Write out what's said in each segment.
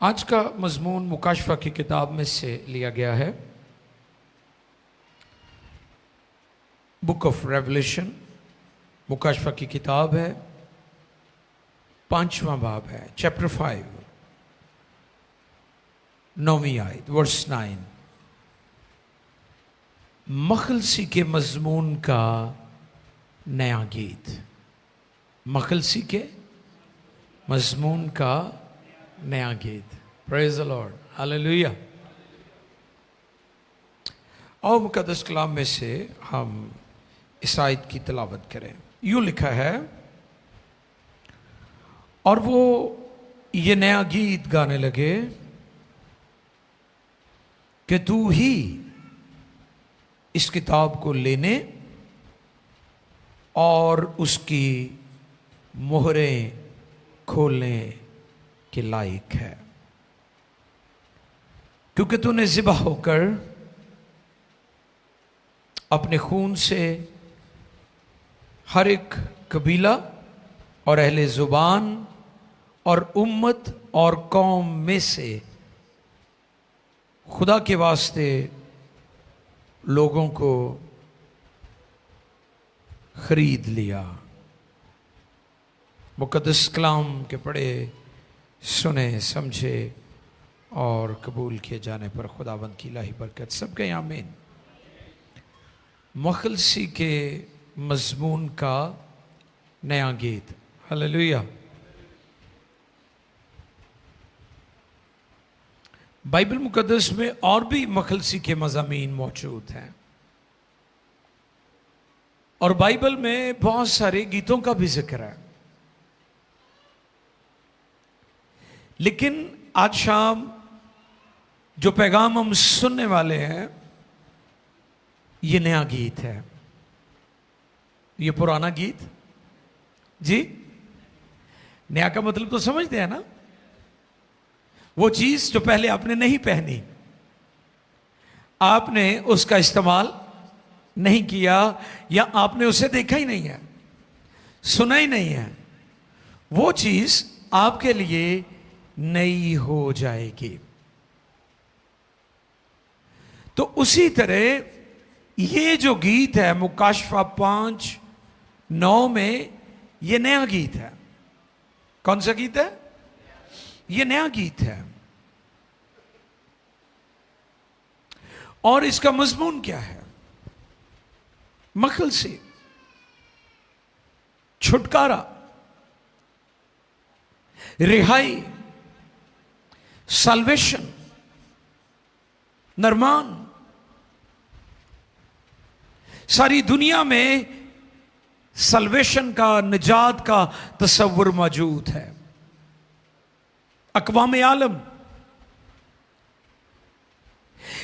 आज का मजमून मुकाशफा की किताब में से लिया गया है। बुक ऑफ रेवलेशन मुकाशफा की किताब है, 5वां बाब है, चैप्टर 5, 9वीं आयत, वर्स 9। मखलसी के मजमून का नया गीत। मखलसी के मजमून का नया गीत। Praise the Lord, hallelujah. और मुकद्दस कलाम में से हम इस आयत की तिलावत करें। यूं लिखा है, और वो ये नया गीत गाने लगे कि तू ही इस किताब को लेने और उसकी मोहरें खोलने के लायक है, क्योंकि तूने ज़िबा होकर अपने खून से हर एक कबीला और अहले ज़ुबान और उम्मत और कौम में से खुदा के वास्ते लोगों को खरीद लिया। मुकद्दस कलाम के पढ़े, सुने, समझे और कबूल किए जाने पर खुदावंद की इलाही बरकत सबके आमीन। मखलसी के मजमून का नया गीत, हालेलुया। बाइबल मुकद्दस में और भी मखलसी के मज़ामीन मौजूद हैं और बाइबल में बहुत सारे गीतों का भी जिक्र है, लेकिन आज शाम जो पैगाम हम सुनने वाले हैं ये नया गीत है। ये पुराना गीत जी, नया का मतलब तो समझते हैं ना, वो चीज जो पहले आपने नहीं पहनी, आपने उसका इस्तेमाल नहीं किया या आपने उसे देखा ही नहीं है, सुना ही नहीं है, वो चीज आपके लिए नई हो जाएगी। तो उसी तरह ये जो गीत है मुकाशफा 5:9 में, ये नया गीत है। कौन सा गीत है? ये नया गीत है। और इसका मजमून क्या है? मखलसी, छुटकारा, रिहाई, साल्वेशन, नरमान। सारी दुनिया में साल्वेशन का, निजात का तस्वुर मौजूद है। अक़वाम आलम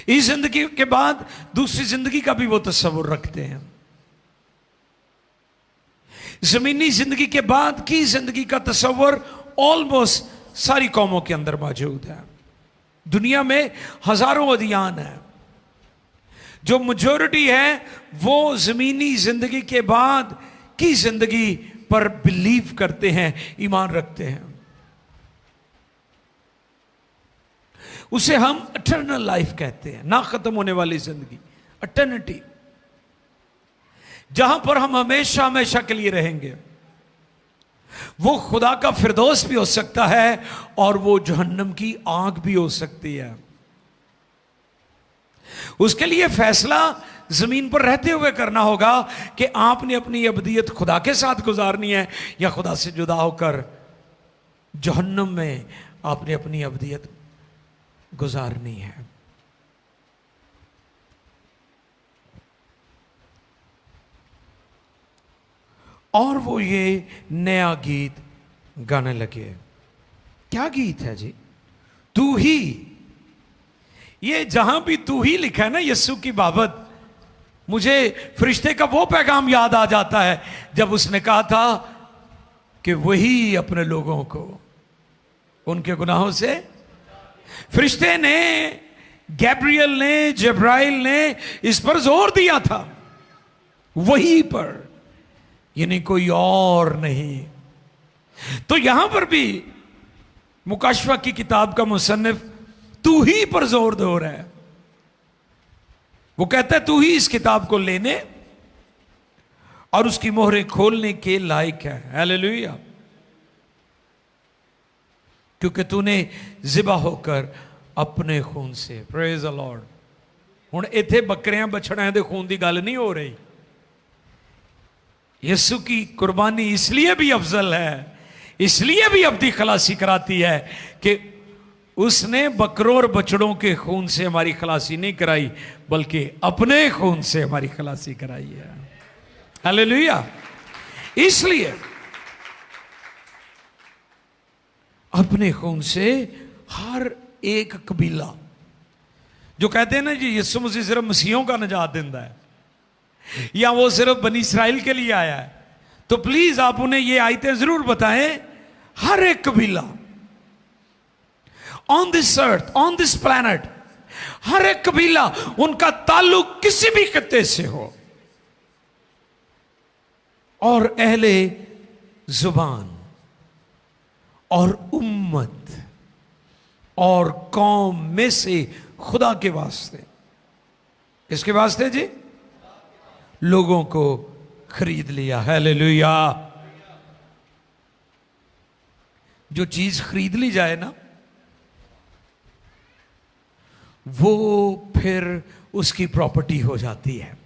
इस जिंदगी के बाद दूसरी जिंदगी का भी वो तस्वुर रखते हैं। जमीनी जिंदगी के बाद की जिंदगी का तस्वुर ऑलमोस्ट सारी कौमों के अंदर मौजूद है। दुनिया में हजारों अदियान हैं, जो मेजॉरिटी है वो जमीनी जिंदगी के बाद की जिंदगी पर बिलीव करते हैं, ईमान रखते हैं। उसे हम इटर्नल लाइफ कहते हैं, ना खत्म होने वाली जिंदगी, इटर्निटी, जहां पर हम हमेशा हमेशा के लिए रहेंगे। वो खुदा का फिरदौस भी हो सकता है और वो जहन्नम की आग भी हो सकती है। उसके लिए फैसला जमीन पर रहते हुए करना होगा कि आपने अपनी अबदियत खुदा के साथ गुजारनी है या खुदा से जुदा होकर जहन्नम में आपने अपनी अबदियत गुजारनी है। और वो ये नया गीत गाने लगे। क्या गीत है जी? तू ही। ये जहां भी तू ही लिखा है ना यीशु की बाबत, मुझे फरिश्ते का वो पैगाम याद आ जाता है जब उसने कहा था कि वही अपने लोगों को उनके गुनाहों से, फरिश्ते ने, गैब्रियल ने, जब्राइल ने इस पर जोर दिया था, वही पर, यानी कोई और नहीं। तो यहां पर भी मुकाशवा की किताब का मुसन्निफ तू ही पर जोर दे रहा है। वो कहता है तू ही इस किताब को लेने और उसकी मोहरें खोलने के लायक है। हालेलुया। क्योंकि तूने जिबा होकर अपने खून से, प्रेज द लॉर्ड। हुण इत्थे बकरियां बछड़ियां दे खून की गल नहीं हो रही। यीशु की कुर्बानी इसलिए भी अफजल है, इसलिए भी अब्दी खलासी कराती है कि उसने बकरों और बछड़ों के खून से हमारी खलासी नहीं कराई, बल्कि अपने खून से हमारी खलासी कराई है। हालेलुया। इसलिए अपने खून से हर एक कबीला, जो कहते हैं ना जी यीशु मसीह सिर्फ मसीहों का निजात देता है या वो सिर्फ बनी इस्राइल के लिए आया है, तो प्लीज आप उन्हें ये आयतें जरूर बताएं। हर एक कबीला on this earth, on this planet, हर एक कबीला, उनका ताल्लुक किसी भी खत्ते से हो, और अहले जुबान और उम्मत और कौम में से खुदा के वास्ते, किसके वास्ते जी? लोगों को खरीद लिया। हालेलुया। जो चीज खरीद ली जाए ना, वो फिर उसकी प्रॉपर्टी हो जाती है।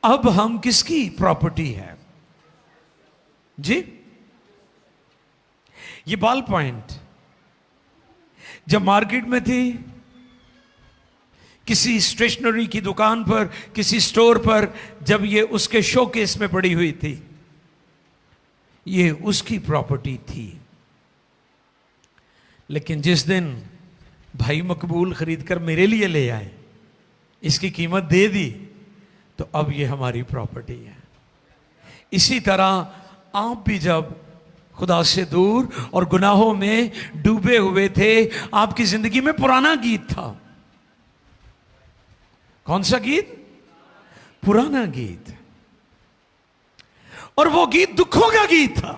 अब हम किसकी प्रॉपर्टी है जी? ये बॉल पॉइंट जब मार्केट में थी, किसी स्टेशनरी की दुकान पर, किसी स्टोर पर, जब ये उसके शोकेस में पड़ी हुई थी, ये उसकी प्रॉपर्टी थी। लेकिन जिस दिन भाई मकबूल खरीद कर मेरे लिए ले आए, इसकी कीमत दे दी, तो अब ये हमारी प्रॉपर्टी है। इसी तरह आप भी जब खुदा से दूर और गुनाहों में डूबे हुए थे, आपकी जिंदगी में पुराना गीत था। कौन सा गीत? पुराना गीत। और वो गीत दुखों का गीत था।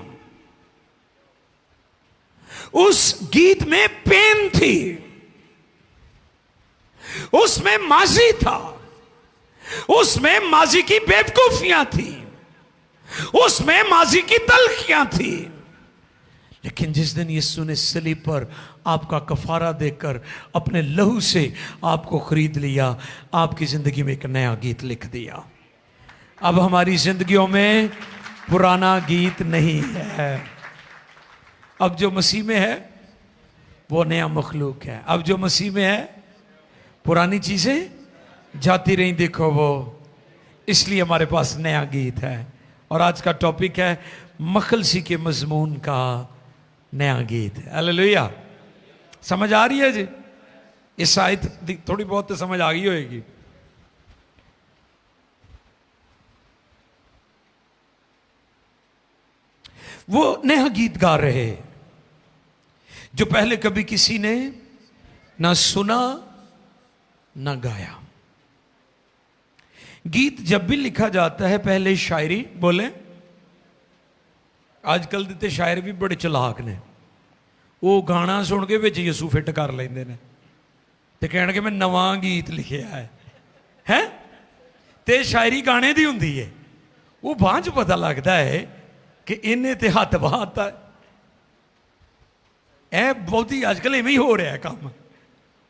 उस गीत में पेन थी, उसमें माजी था, उसमें माजी की बेवकूफियां थी, उसमें माजी की तलखियां थी। लेकिन जिस दिन यीशु ने सलीब पर आपका कफारा देकर अपने लहू से आपको खरीद लिया, आपकी जिंदगी में एक नया गीत लिख दिया। अब हमारी जिंदगियों में पुराना गीत नहीं है। अब जो मसीह में है वो नया मखलूक है। अब जो मसीह में है, पुरानी चीजें जाती रही, देखो वो। इसलिए हमारे पास नया गीत है। और आज का टॉपिक है मखलसी के मजमून का नया गीत। हालेलुया। समझ आ रही है जी? इस आयत थोड़ी बहुत तो समझ आ गई होगी। वो नया गीत गा रहे जो पहले कभी किसी ने ना सुना ना गाया। गीत जब भी लिखा जाता है, पहले शायरी बोले। आजकल ਦੇ शायर भी बड़े चलाक ने, वो गाना सुन के विच यसू फिट कर लेंदे ने ते कहणगे मैं नवां गीत लिखिया है ते शायरी गाने दी हुंदी है। वो बांझ पता लगता है कि इन्हें ते हथ बहाता है। बहुती आजकल इवें ही हो रहा है काम।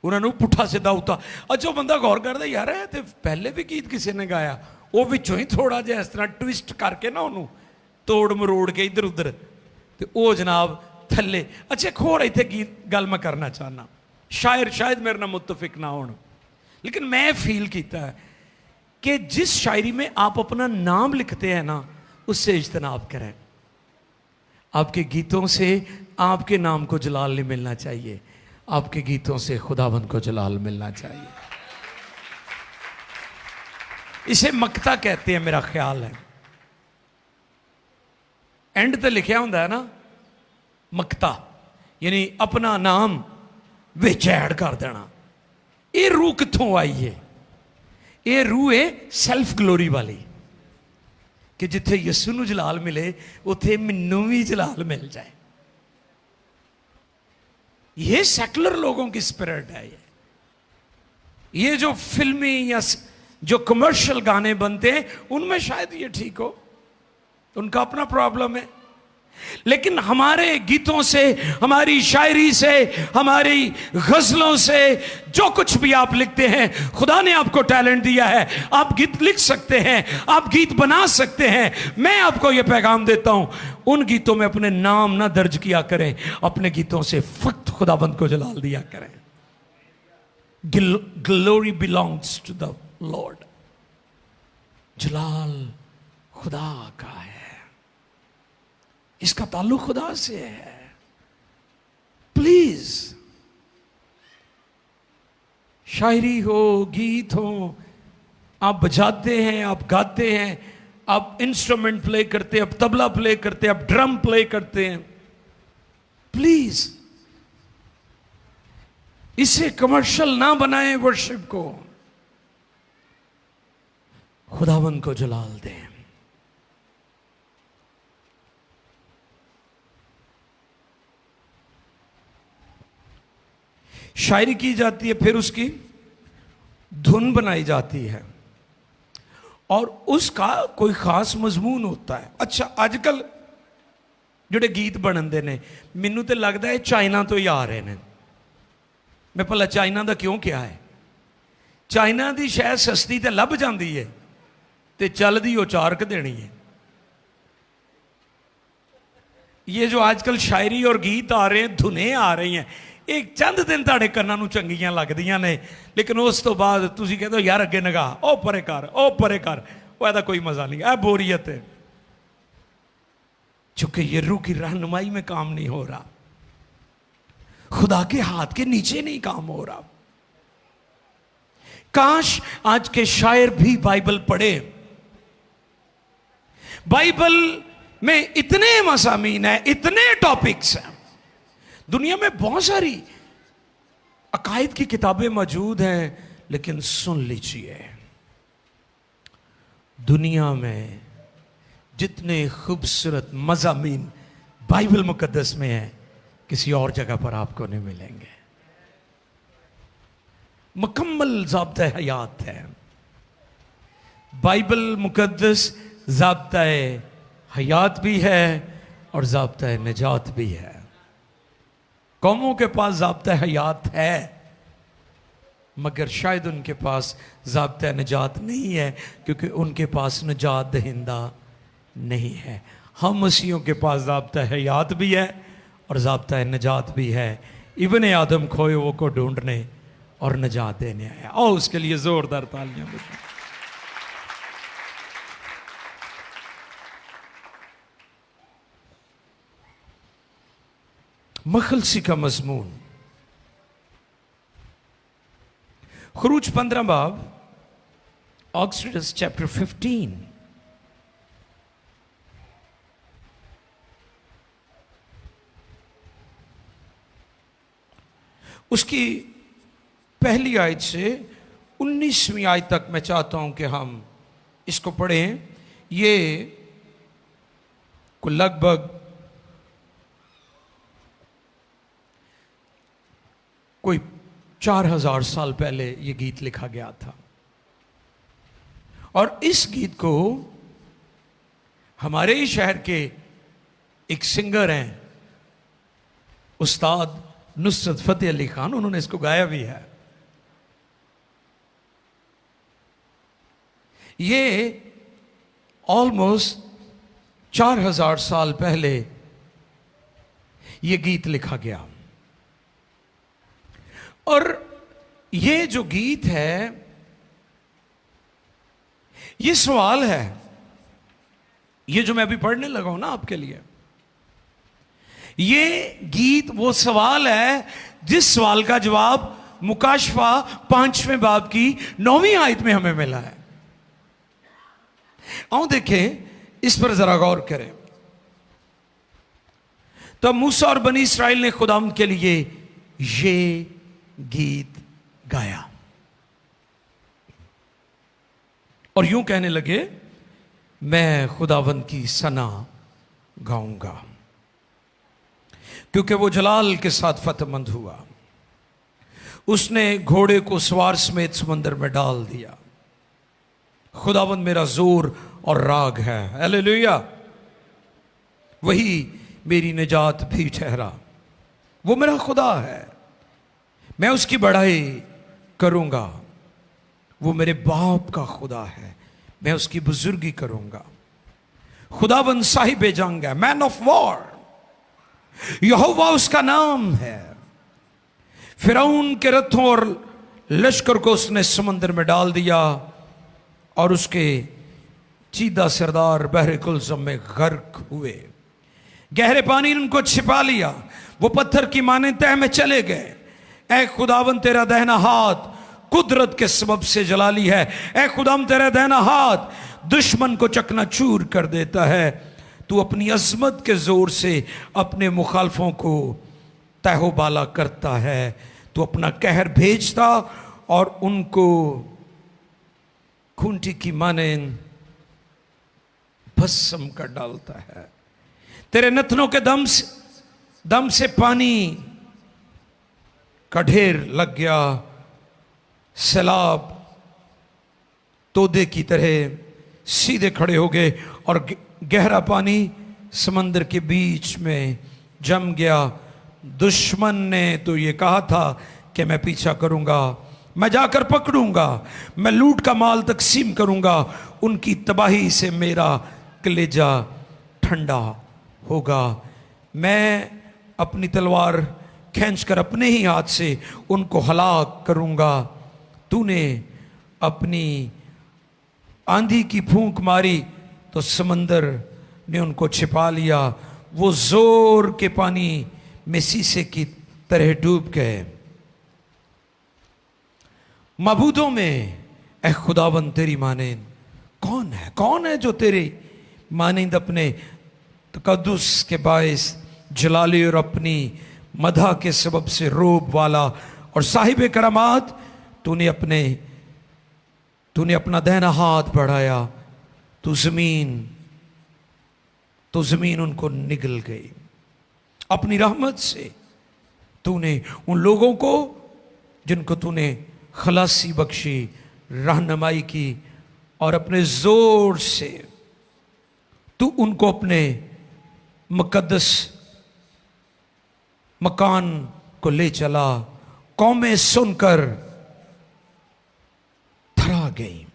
उन्होंने पुट्ठा सीधा उता। अच्छा बंदा गौर करता यार है तो पहले भी गीत किसी ने गाया, वो विचों ही थोड़ा जिहा इस तरह ट्विस्ट करके ना उन्होंने तोड़ मरोड़ के इधर उधर ते ओ जनाब थले। अच्छा एक होर इत्थे गीत गल मैं करना चाहना, शायद मेरे नाल मुत्तफिक ना होण, लेकिन मैं फील किया कि जिस शायरी में आप अपना नाम लिखते हैं ना, उससे इज्तनाब करें। आपके गीतों से आपके नाम को जलाल नहीं मिलना चाहिए, आपके गीतों से खुदावंद को जलाल मिलना चाहिए। इसे मक्ता कहते हैं, मेरा ख्याल है। एंड ते लिखा होंदा है ना मक्ता, यानी अपना नाम विच ऐड कर देना। ये रूह कित्थों आई है? ये रूह है सैल्फ ग्लोरी वाली, कि जिथे यसू नूं जलाल मिले उत्थे मैनूं भी जलाल मिल जाए। ये सेकुलर लोगों की स्पिरिट है। ये जो फिल्मी या जो कमर्शियल गाने बनते हैं उनमें शायद ये ठीक हो, उनका अपना प्रॉब्लम है। लेकिन हमारे गीतों से, हमारी शायरी से, हमारी गजलों से, जो कुछ भी आप लिखते हैं, खुदा ने आपको टैलेंट दिया है, आप गीत लिख सकते हैं, आप गीत बना सकते हैं। मैं आपको यह पैगाम देता हूं, उन गीतों में अपने नाम ना दर्ज किया करें, अपने गीतों से फक्त खुदाबंद को जलाल दिया करें। Glory belongs to the lord. जलाल खुदा का है, इसका ताल्लुक खुदा से है। प्लीज, शायरी हो, गीत हो, आप बजाते हैं, आप गाते हैं, आप इंस्ट्रूमेंट प्ले करते हैं, आप तबला प्ले करते हैं, आप ड्रम प्ले करते हैं, प्लीज इसे कमर्शियल ना बनाएं। वर्शिप को खुदावंद को जलाल दें। शायरी की जाती है, फिर उसकी धुन बनाई जाती है और उसका कोई खास मजमून होता है। अच्छा, आजकल ਜਿਹੜੇ गीत ਬਣਦੇ ਨੇ, ਮੈਨੂੰ ਤੇ ਲੱਗਦਾ ਹੈ ਚਾਈਨਾ ਤੋਂ ਹੀ ਆ ਰਹੇ ਨੇ। मैं भला चाइना का क्यों क्या है? चाइना की शह सस्ती तो लभ जाती है, तो चलती वो 4 क देनी है। ये जो आजकल शायरी और गीत आ रहे हैं, धुनें आ रही हैं, एक चंद दिन ताड़े कन्नां नूं चंगियां लगदियां ने, लेकिन उस तो बाद तुसीं कहदे हो यार अगे नगा, ओ परे कर, ओ परे कर, वो ऐसा कोई मजा नहीं, है बोरियत है। चूंकि ये रूह की रहनुमाई में काम नहीं हो रहा, खुदा के हाथ के नीचे नहीं काम हो रहा। काश आज के शायर भी बाइबल पढ़े। बाइबल में इतने मसामीन है, इतने टॉपिक्स हैं। दुनिया में बहुत सारी अकायद की किताबें मौजूद हैं, लेकिन सुन लीजिए, दुनिया में जितने खूबसूरत मज़ामीन बाइबल मुकद्दस में है, किसी और जगह पर आपको नहीं मिलेंगे। मुकम्मल ज़ाब्ता हयात है बाइबल मुकद्दस। ज़ाब्ता हयात भी है और ज़ाब्ता निजात भी है। कौमों के पास ज़ाब्ता हयात है, मगर शायद उनके पास ज़ाब्ता निजात नहीं है, क्योंकि उनके पास निजात दहिंदा नहीं है। हम मसीहों के पास ज़ाब्ता हयात भी है और ज़ाब्ता निजात भी है। इब्ने आदम खोए वो को ढूंढने और निजात देने आया। और उसके लिए जोरदार तालियां बजाएं। मखलसी का मजमून, खुरूज 15 बाब, एक्सोडस चैप्टर 15। उसकी पहली आयत से 19वीं आयत तक मैं चाहता हूं कि हम इसको पढ़ें। ये को लगभग कोई 4000 साल पहले ये गीत लिखा गया था, और इस गीत को हमारे ही शहर के एक सिंगर हैं, उस्ताद नुसरत फतेह अली खान, उन्होंने इसको गाया भी है। ये ऑलमोस्ट 4000 साल पहले ये गीत लिखा गया, और ये जो गीत है, ये सवाल है, ये जो मैं अभी पढ़ने लगा हूं ना आपके लिए, ये गीत वो सवाल है जिस सवाल का जवाब मुकाशफा 5वें बाब की 9वीं आयत में हमें मिला है। आओ देखें, इस पर जरा गौर करें। तो मूसा और बनी इस्राइल ने खुदावंद के लिए ये गीत गाया और यूं कहने लगे, मैं खुदावंद की सना गाऊंगा। क्योंकि वो जलाल के साथ फतहमंद हुआ। उसने घोड़े को सवार समेत समंदर में डाल दिया। खुदावंद मेरा जोर और राग है, हालेलुया। वही मेरी निजात भी ठहरा। वो मेरा खुदा है, मैं उसकी बड़ाई करूंगा। वो मेरे बाप का खुदा है, मैं उसकी बुजुर्गी करूंगा। खुदावंद साहिब जंग है, मैन ऑफ वॉर, यहोवा उसका नाम है। फिरौन के रथों और लश्कर को उसने समंदर में डाल दिया और उसके चीदा सरदार बहरे कुलज़म में गर्क हुए। गहरे पानी ने उनको छिपा लिया, वो पत्थर की माने तह में चले गए। ऐ खुदावंद तेरा दहना हाथ कुदरत के सबब से जलाली है। ऐ खुदाम तेरा दहना हाथ दुश्मन को चकनाचूर कर देता है। तू अपनी अजमत के जोर से अपने मुखालफों को तहोबाला करता है। तू अपना कहर भेजता और उनको खूंटी की माने भस्म कर डालता है। तेरे नथनों के दम से पानी का ढेर लग गया। सैलाब तोदे की तरह सीधे खड़े हो गए और गहरा पानी समंदर के बीच में जम गया। दुश्मन ने तो ये कहा था कि मैं पीछा करूंगा, मैं जाकर पकड़ूंगा, मैं लूट का माल तकसीम करूंगा। उनकी तबाही से मेरा कलेजा ठंडा होगा। मैं अपनी तलवार खींचकर अपने ही हाथ से उनको हलाक करूंगा। तूने अपनी आंधी की फूंक मारी तो समंदर ने उनको छिपा लिया। वो जोर के पानी में शीशे की तरह डूब गए। मबूदों में ए खुदावंद तेरी मानेंद कौन है जो तेरी मानेंद अपने तकद्दुस के बायस जलाली और अपनी मधा के सबब से रोब वाला और साहिब करामात। तूने अपना दहना हाथ बढ़ाया तो जमीन उनको निगल गई। अपनी रहमत से तूने उन लोगों को जिनको तूने खलासी बख्शी रहनुमाई की और अपने जोर से तू उनको अपने मुकद्दस मकान को ले चला। कौमें सुनकर थरा गई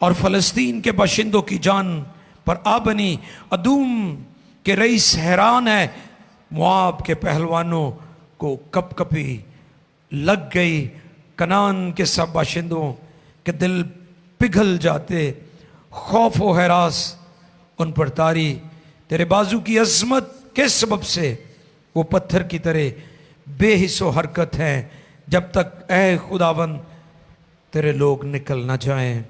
और फलस्तीन के बाशिंदों की जान पर आ बनी। अदूम के रईस हैरान है, मुआब के पहलवानों को कपकपी लग गई। कनान के सब बाशिंदों के दिल पिघल जाते, खौफ व हरास उन पर तारी। तेरे बाजू की अजमत के सबब से वो पत्थर की तरह बेहिस्सो हरकत हैं। जब तक ऐ खुदावन तेरे लोग निकल ना जाएं,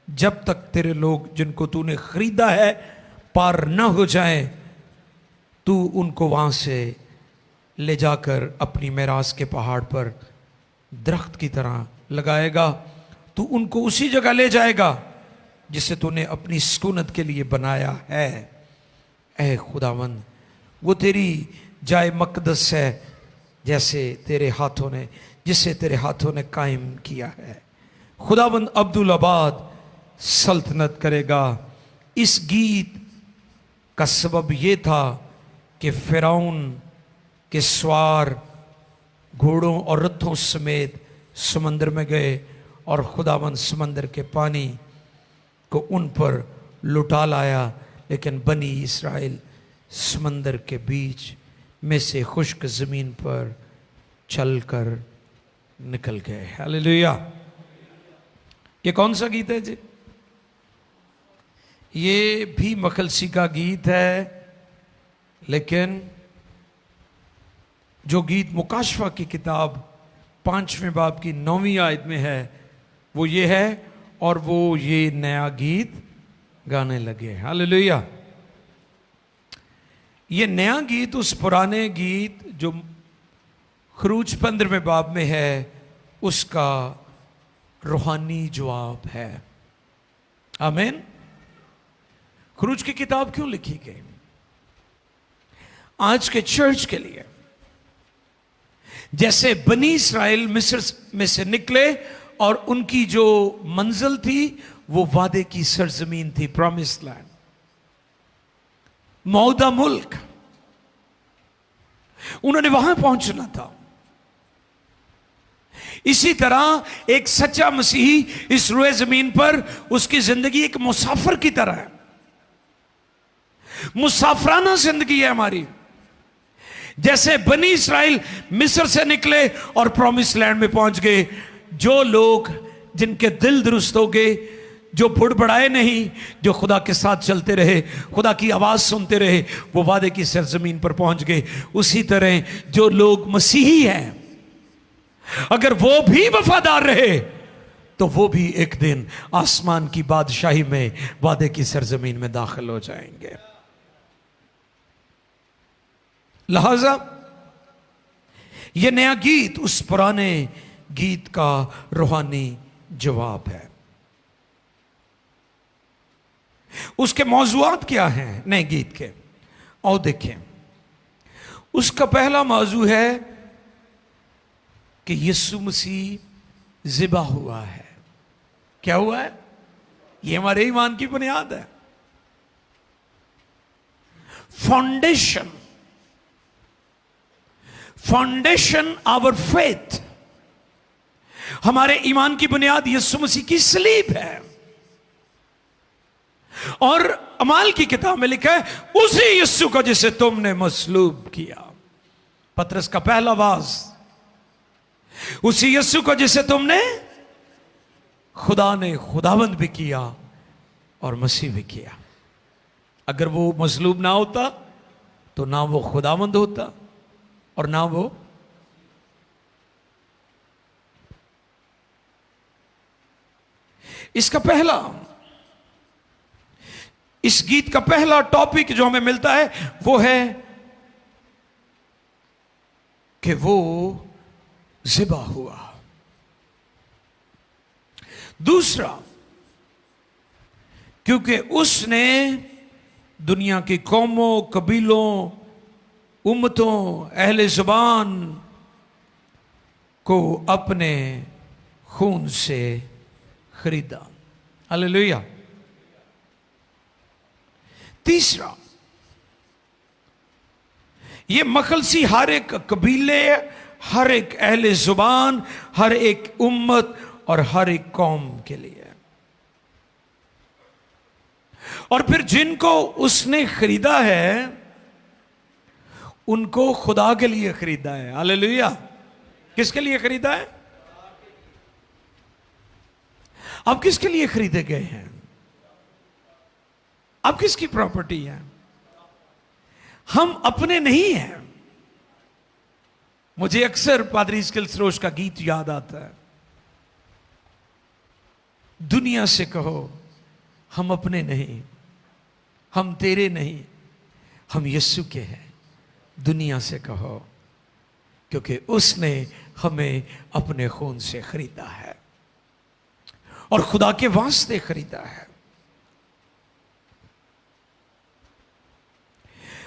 जब तक तेरे लोग जिनको तूने खरीदा है पार न हो जाएं, तू उनको वहां से ले जाकर अपनी मेरास के पहाड़ पर दरख्त की तरह लगाएगा। तू उनको उसी जगह ले जाएगा जिसे तूने अपनी सुकूनत के लिए बनाया है। ऐ खुदावंद वो तेरी जाए मकदस है जिसे तेरे हाथों ने कायम किया है। खुदावंद अब्दुल आबाद सल्तनत करेगा। इस गीत का सबब यह था कि फिरौन के सवार घोड़ों और रथों समेत समंदर में गए और खुदावंद समंदर के पानी को उन पर लुटा लाया। लेकिन बनी इस्राएल समंदर के बीच में से खुश्क ज़मीन पर चलकर निकल गए। हालेलुया। ये कौन सा गीत है जी? ये भी मखलसी का गीत है, लेकिन जो गीत मुकाशफा की किताब 5वें बाब की 9वीं आयत में है वो ये है, और वो ये नया गीत गाने लगे। हालेलुया। ये नया गीत उस पुराने गीत जो खरूज 15वें बाब में है उसका रूहानी जवाब है। आमीन। खरूज की किताब क्यों लिखी गई? आज के चर्च के लिए, जैसे बनी इस्राएल मिस्र में से निकले और उनकी जो मंजिल थी वो वादे की सरजमीन थी, प्रॉमिस लैंड, मौदा मुल्क, उन्होंने वहां पहुंचना था। इसी तरह एक सच्चा मसीही इस रुए जमीन पर उसकी जिंदगी एक मुसाफिर की तरह है, मुसाफराना जिंदगी है हमारी। जैसे बनी इस्राएल मिस्र से निकले और प्रॉमिस लैंड में पहुंच गए, जो लोग जिनके दिल दुरुस्त हो गए, जो बुड़बड़ाए नहीं, जो खुदा के साथ चलते रहे, खुदा की आवाज सुनते रहे, वो वादे की सरजमीन पर पहुंच गए। उसी तरह जो लोग मसीही हैं, अगर वो भी वफादार रहे तो वो भी एक दिन आसमान की बादशाही में वादे की सरजमीन में दाखिल हो जाएंगे। लिहाजा यह नया गीत उस पुराने गीत का रूहानी जवाब है। उसके मौजूआत क्या हैं नए गीत के, और देखें। उसका पहला मौजू है कि यीशु मसीह ज़िबा हुआ है। क्या हुआ है? यह हमारे ईमान की बुनियाद है, फाउंडेशन आवर फेथ। हमारे ईमान की बुनियाद यीशु मसीह की सलीब है। और अमाल की किताब में लिखा है, उसी यीशु को जिसे तुमने मसलूब किया। पतरस का पहला वाज, उसी यीशु को जिसे तुमने, खुदा ने खुदावंद भी किया और मसीह भी किया। अगर वो मसलूब ना होता तो ना वो खुदावंद होता और ना वो। इसका पहला, इस गीत का पहला टॉपिक जो हमें मिलता है वो है कि वो ज़िबा हुआ। दूसरा, क्योंकि उसने दुनिया की कौमों, कबीलों, उम्मतों, अहले ज़ुबान को अपने खून से खरीदा। हालेलुया। तीसरा, ये मखलसी हर एक कबीले, हर एक अहले ज़ुबान, हर एक उम्मत और हर एक कौम के लिए। और फिर जिनको उसने खरीदा है उनको खुदा के लिए खरीदा है। हालेलुया। किसके लिए खरीदा है? आप किसके लिए खरीदे गए हैं? आप किसकी प्रॉपर्टी है? हम अपने नहीं हैं। मुझे अक्सर पादरी स्किल सरोज का गीत याद आता है, दुनिया से कहो हम अपने नहीं, हम तेरे नहीं, हम यीशु के हैं। दुनिया से कहो, क्योंकि उसने हमें अपने खून से खरीदा है और खुदा के वास्ते खरीदा है।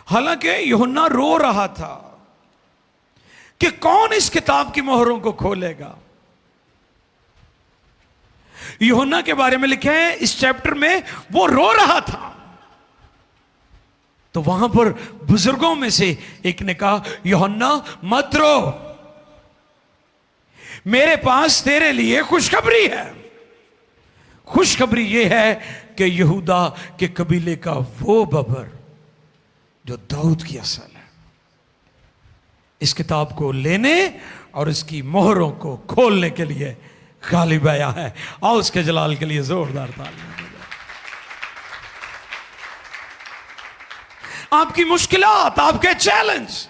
हालांकि यूहन्ना रो रहा था कि कौन इस किताब की मोहरों को खोलेगा। यूहन्ना के बारे में लिखे हैं इस चैप्टर में, वो रो रहा था। तो वहां पर बुजुर्गों में से एक ने कहा, यूहन्ना मत रो, मेरे पास तेरे लिए खुशखबरी है। खुशखबरी यह है कि यहूदा के कबीले का वो बबर जो दाऊद की असल है, इस किताब को लेने और इसकी मोहरों को खोलने के लिए गालिब आया है। आओ उसके जलाल के लिए जोरदार तालियां। आपकी मुश्किलात, आपके चैलेंज,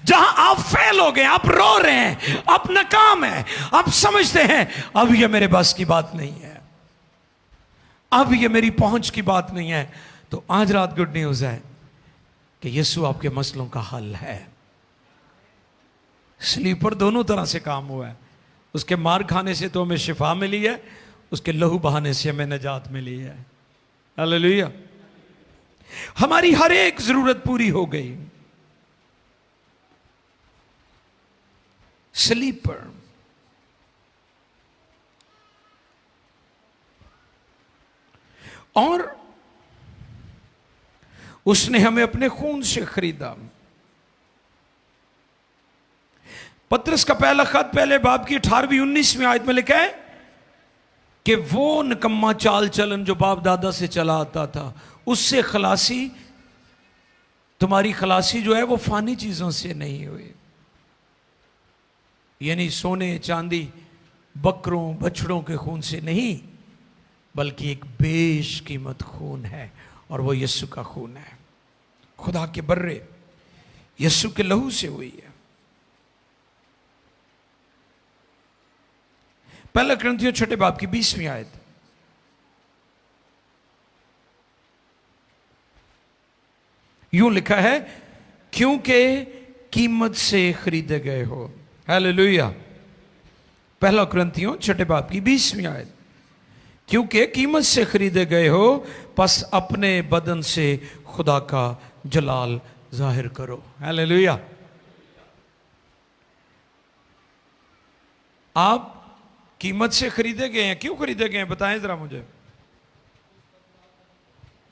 जहां आप फेल हो गए, आप रो रहे हैं, आप नाकाम हैं, आप समझते हैं अब यह मेरे बस की बात नहीं है, अब यह मेरी पहुंच की बात नहीं है, तो आज रात गुड न्यूज है कि यीशु आपके मसलों का हल है। सलीब पर दोनों तरह से काम हुआ है। उसके मार खाने से तो हमें शिफा मिली है, उसके लहू बहाने से हमें निजात मिली है। हालेलुया। हमारी हर एक जरूरत पूरी हो गई। स्लीपर। और उसने हमें अपने खून से खरीदा। पतरस का पहला खत पहले बाब की 18वीं 19वीं आयत में लिखा है कि वो निकम्मा चाल चलन जो बाप दादा से चला आता था, उससे खलासी, तुम्हारी खलासी जो है वो फानी चीजों से नहीं हुई, यानी सोने चांदी बकरों बछड़ों के खून से नहीं, बल्कि एक बेशकीमत खून है, और वो यीशु का खून है, खुदा के बर्रे यीशु के लहू से हुई है। पहला कुरिन्थियों 6 बाब की 20वीं आयत। यूं लिखा है, क्योंकि कीमत से खरीदे गए हो। हालेलुया। पहला कुरिन्थियों 6 बाब की 20वीं आयत। क्योंकि कीमत से खरीदे गए हो, बस अपने बदन से खुदा का जलाल जाहिर करो। हालेलुया। आप कीमत से खरीदे गए हैं। क्यों खरीदे गए हैं बताएं जरा मुझे।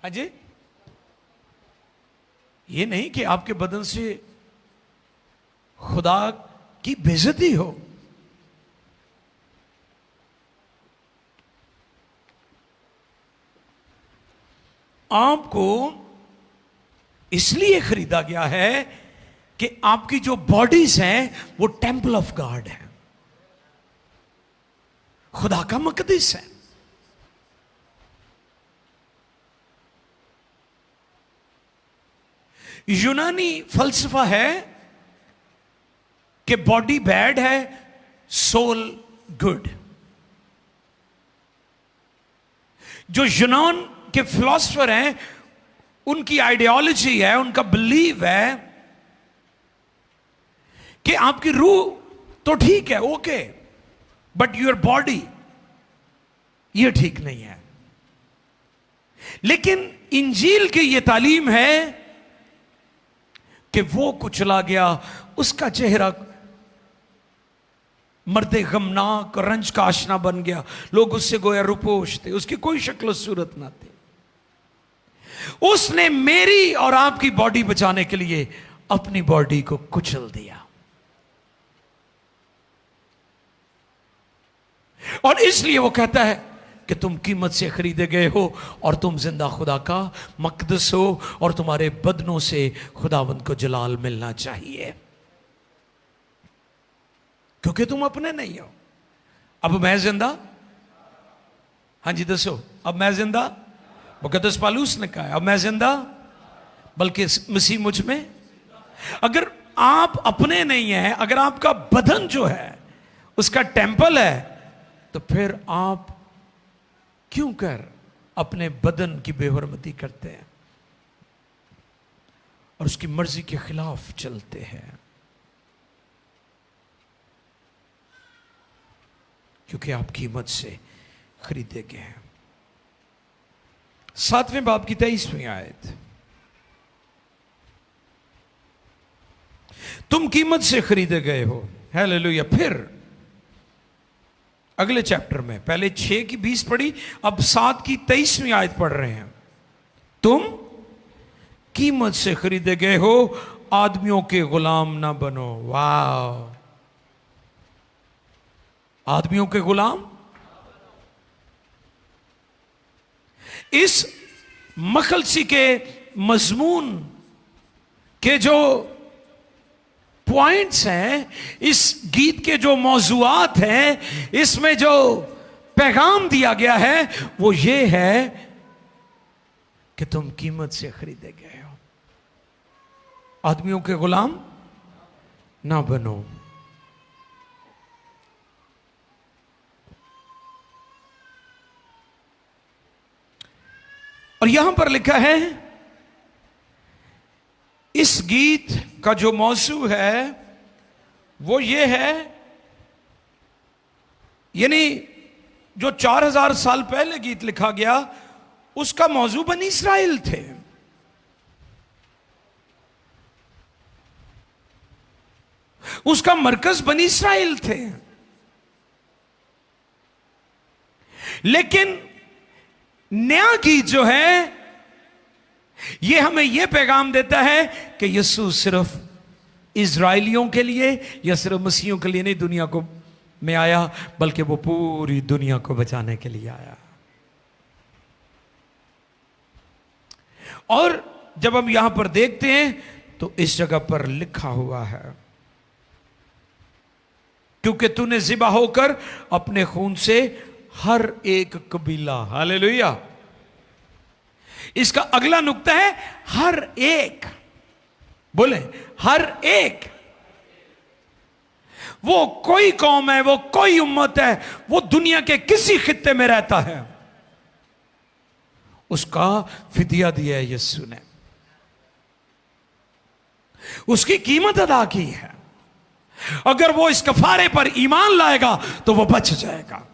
हाँ जी, ये नहीं कि आपके बदन से खुदा की बेइज्जती हो। आपको इसलिए खरीदा गया है कि आपकी जो बॉडीज हैं वो टेंपल ऑफ गॉड है, खुदा का मकदस है। यूनानी फलसफा है कि बॉडी बैड है, सोल गुड। जो यूनान के फिलोसफर हैं, उनकी आइडियोलॉजी है, उनका बिलीव है कि आपकी रूह तो ठीक है, ओके, बट योर बॉडी ये ठीक नहीं है। लेकिन इंजील की ये तालीम है कि वो कुचला गया, उसका चेहरा मर्दे गमनाक रंज का आशना बन गया, लोग उससे गोया रुपोश थे, उसकी कोई शक्ल सूरत ना थी। उसने मेरी और आपकी बॉडी बचाने के लिए अपनी बॉडी को कुचल दिया, और इसलिए वो कहता है कि तुम कीमत से खरीदे गए हो और तुम जिंदा खुदा का मकदस हो, और तुम्हारे बदनों से खुदावंद को जलाल मिलना चाहिए, क्योंकि तुम अपने नहीं हो। अब मैं जिंदा, हाँ जी दसो, अब मैं जिंदा, मुकद्दस पालूस ने कहा है, अब मैं जिंदा बल्कि मसीह मुझ में। अगर आप अपने नहीं हैं, अगर आपका बदन जो है उसका टेंपल है, तो फिर आप क्यों कर अपने बदन की बेहरमती करते हैं और उसकी मर्जी के खिलाफ चलते हैं, क्योंकि आप कीमत से खरीदे गए हैं। 7वें बाब की 23वीं आयत, तुम कीमत से खरीदे गए हो। हालेलुया। फिर अगले चैप्टर में, पहले 6 की 20 पढ़ी, अब 7 की 23वीं आयत पढ़ रहे हैं। तुम कीमत से खरीदे गए हो, आदमियों के गुलाम ना बनो। वाह, आदमियों के गुलाम। इस मखलसी के मजमून के जो पॉइंट्स हैं, इस गीत के जो मौजूआत हैं, इसमें जो पैगाम दिया गया है वो ये है कि तुम कीमत से खरीदे गए हो, आदमियों के गुलाम ना बनो। और यहां पर लिखा है, इस गीत का जो मौजू है वो ये है, यानी जो 4000 साल पहले गीत लिखा गया उसका मौजू बनी इस्राइल थे। उसका मरकज बनी इस्राइल थे। लेकिन नया गीत जो है यह हमें यह पैगाम देता है कि यीशु सिर्फ इजराइलियों के लिए या सिर्फ मसीहियों के लिए नहीं दुनिया को में आया, बल्कि वो पूरी दुनिया को बचाने के लिए आया। और जब हम यहां पर देखते हैं तो इस जगह पर लिखा हुआ है, क्योंकि तूने ज़िबा होकर अपने खून से हर एक कबीला, हालेलुया। इसका अगला नुक्ता है हर एक, बोले हर एक। वो कोई कौम है, वो कोई उम्मत है, वो दुनिया के किसी खित्ते में रहता है, उसका फिदिया दिया है यीशु ने, उसकी कीमत अदा की है। अगर वो इस कफारे पर ईमान लाएगा तो वो बच जाएगा,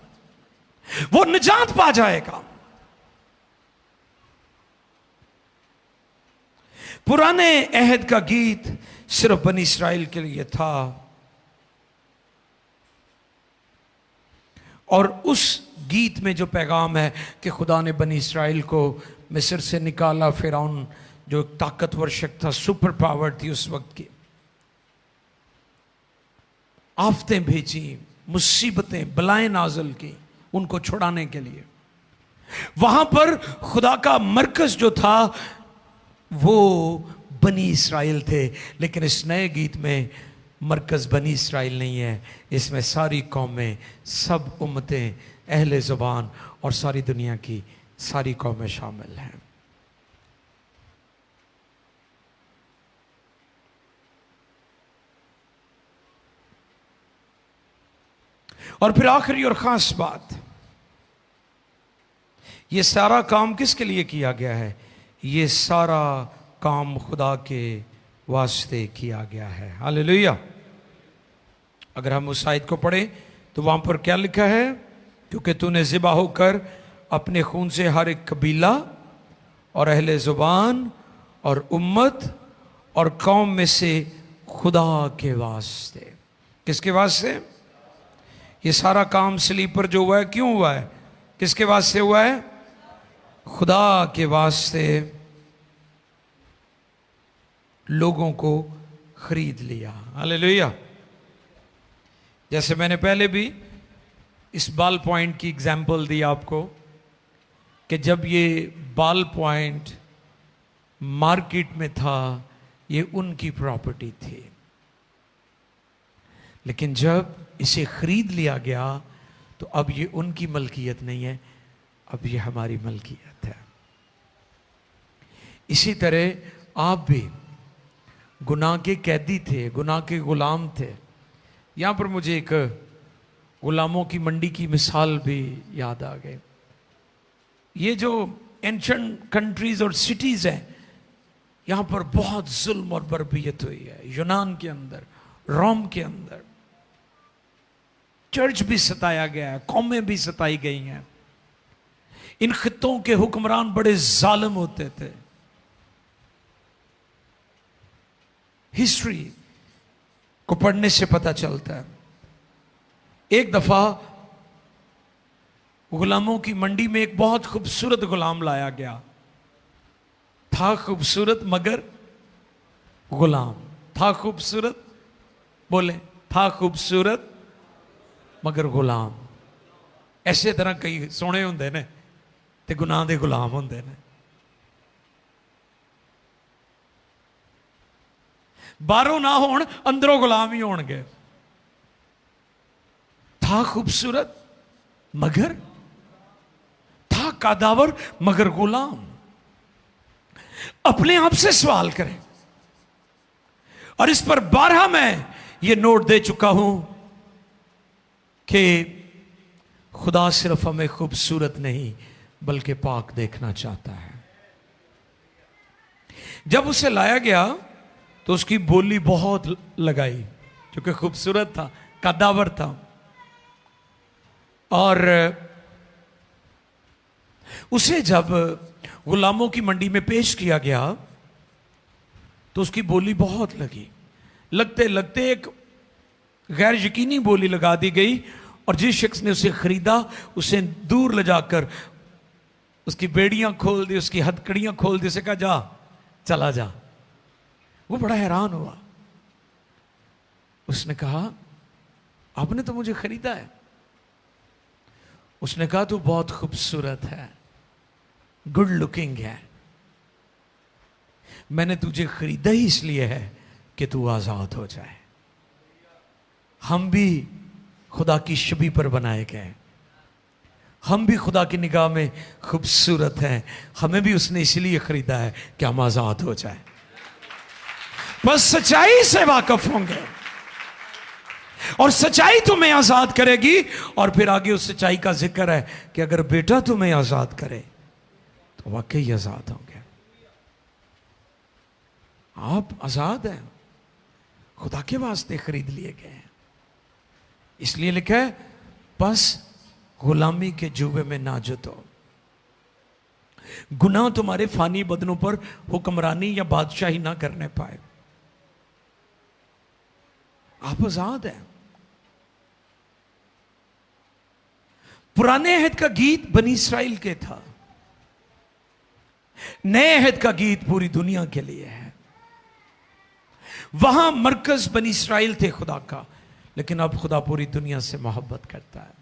वो निजात पा जाएगा। पुराने अहद का गीत सिर्फ बनी इस्राइल के लिए था, और उस गीत में जो पैगाम है कि खुदा ने बनी इस्राइल को मिस्र से निकाला, फिरौन जो ताकतवर शक्ति था, सुपर पावर थी उस वक्त की, आफतें भेजी, मुसीबतें बलाएं नाज़िल की उनको छुड़ाने के लिए। वहां पर खुदा का मरकज जो था वो बनी इस्राइल थे। लेकिन इस नए गीत में मरकज बनी इस्राइल नहीं है, इसमें सारी कौमें, सब उम्मतें, अहले ज़ुबान और सारी दुनिया की सारी कौमें शामिल हैं। और फिर आखिरी और खास बात, ये सारा काम किसके लिए किया गया है? ये सारा काम खुदा के वास्ते किया गया है, हालेलुया। अगर हम उस आयत को पढ़ें तो वहां पर क्या लिखा है? क्योंकि तूने ज़िबा होकर अपने खून से हर एक कबीला और अहले ज़ुबान और उम्मत और कौम में से खुदा के वास्ते। किसके वास्ते? ये सारा काम सलीब पर जो हुआ है, क्यों हुआ है? किसके वास्ते हुआ है? खुदा के वास्ते लोगों को खरीद लिया, हालेलुया। जैसे मैंने पहले भी इस बाल पॉइंट की एग्जाम्पल दी आपको कि जब ये बाल पॉइंट मार्केट में था ये उनकी प्रॉपर्टी थी, लेकिन जब इसे खरीद लिया गया तो अब ये उनकी मलकियत नहीं है, अब ये हमारी मलकियत है। इसी तरह आप भी गुनाह के कैदी थे, गुनाह के गुलाम थे। यहां पर मुझे एक गुलामों की मंडी की मिसाल भी याद आ गई। ये जो एंशिएंट कंट्रीज और सिटीज हैं, यहां पर बहुत जुल्म और बर्बरियत हुई है। यूनान के अंदर, रोम के अंदर चर्च भी सताया गया है, कौमें भी सताई गई हैं। इन खित्तों के हुक्मरान बड़े जालिम होते थे। हिस्ट्री को पढ़ने से पता चलता है। एक दफा गुलामों की मंडी में एक बहुत खूबसूरत गुलाम लाया गया। था खूबसूरत मगर गुलाम, था खूबसूरत, बोले था खूबसूरत मगर गुलाम। ऐसे तरह कई सोने होंगे ने ते गुनाह दे गुलाम होंगे ने। बाहरों ना होण, अंदरों गुलाम ही होणगे। था खूबसूरत मगर, था कादावर मगर गुलाम। अपने आप से सवाल करें, और इस पर 12 मैं ये नोट दे चुका हूं कि खुदा सिर्फ हमें खूबसूरत नहीं बल्कि पाक देखना चाहता है। जब उसे लाया गया तो उसकी बोली बहुत लगाई, क्योंकि खूबसूरत था, कद्दावर था। और उसे जब गुलामों की मंडी में पेश किया गया तो उसकी बोली बहुत लगी। लगते लगते एक गैर यकीनी बोली लगा दी गई और जिस शख्स ने उसे खरीदा उसे दूर ले जाकर उसकी बेड़ियां खोल दी, उसकी हथकड़ियां खोल दी, उसे कहा जा, चला जा। वो बड़ा हैरान हुआ। उसने कहा आपने तो मुझे खरीदा है। उसने कहा तू बहुत खूबसूरत है, गुड लुकिंग है, मैंने तुझे खरीदा ही इसलिए है कि तू आजाद हो जाए। हम भी खुदा की छवि पर बनाए गए, हम भी खुदा की निगाह में खूबसूरत हैं, हमें भी उसने इसलिए खरीदा है कि हम आजाद हो जाए। बस सच्चाई से वाकिफ होंगे और सच्चाई तुम्हें आजाद करेगी। और फिर आगे उस सच्चाई का जिक्र है कि अगर बेटा तुम्हें आजाद करे तो वाकई आजाद होंगे। आप आजाद हैं, खुदा के वास्ते खरीद लिए गए हैं। इसलिए लिखा है बस गुलामी के जुए में ना जुतो। गुनाह तुम्हारे फानी बदनों पर हुक्मरानी या बादशाही ना करने पाए। आप आजाद हैं। पुराने अहद का गीत बनी इस्राइल के था, नए अहद का गीत पूरी दुनिया के लिए है। वहां मरकज बनी इस्राइल थे खुदा का, लेकिन अब खुदा पूरी दुनिया से मोहब्बत करता है,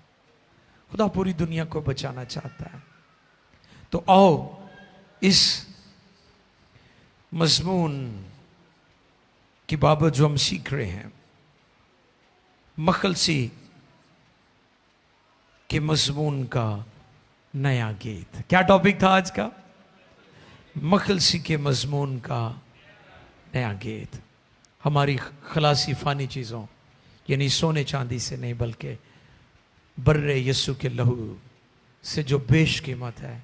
खुदा पूरी दुनिया को बचाना चाहता है। तो आओ इस मजमून की बाबत जो हम सीख रहे हैं, मखलसी के मजमून का नया गीत। क्या टॉपिक था आज का? मखलसी के मजमून का नया गीत। हमारी खलासी फानी चीज़ों यानी सोने चांदी से नहीं बल्कि बर्रे यस्सु के लहू से जो बेशकीमत है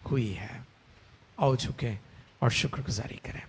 हुई है। आओ झुकें और शुक्रगुजारी करें।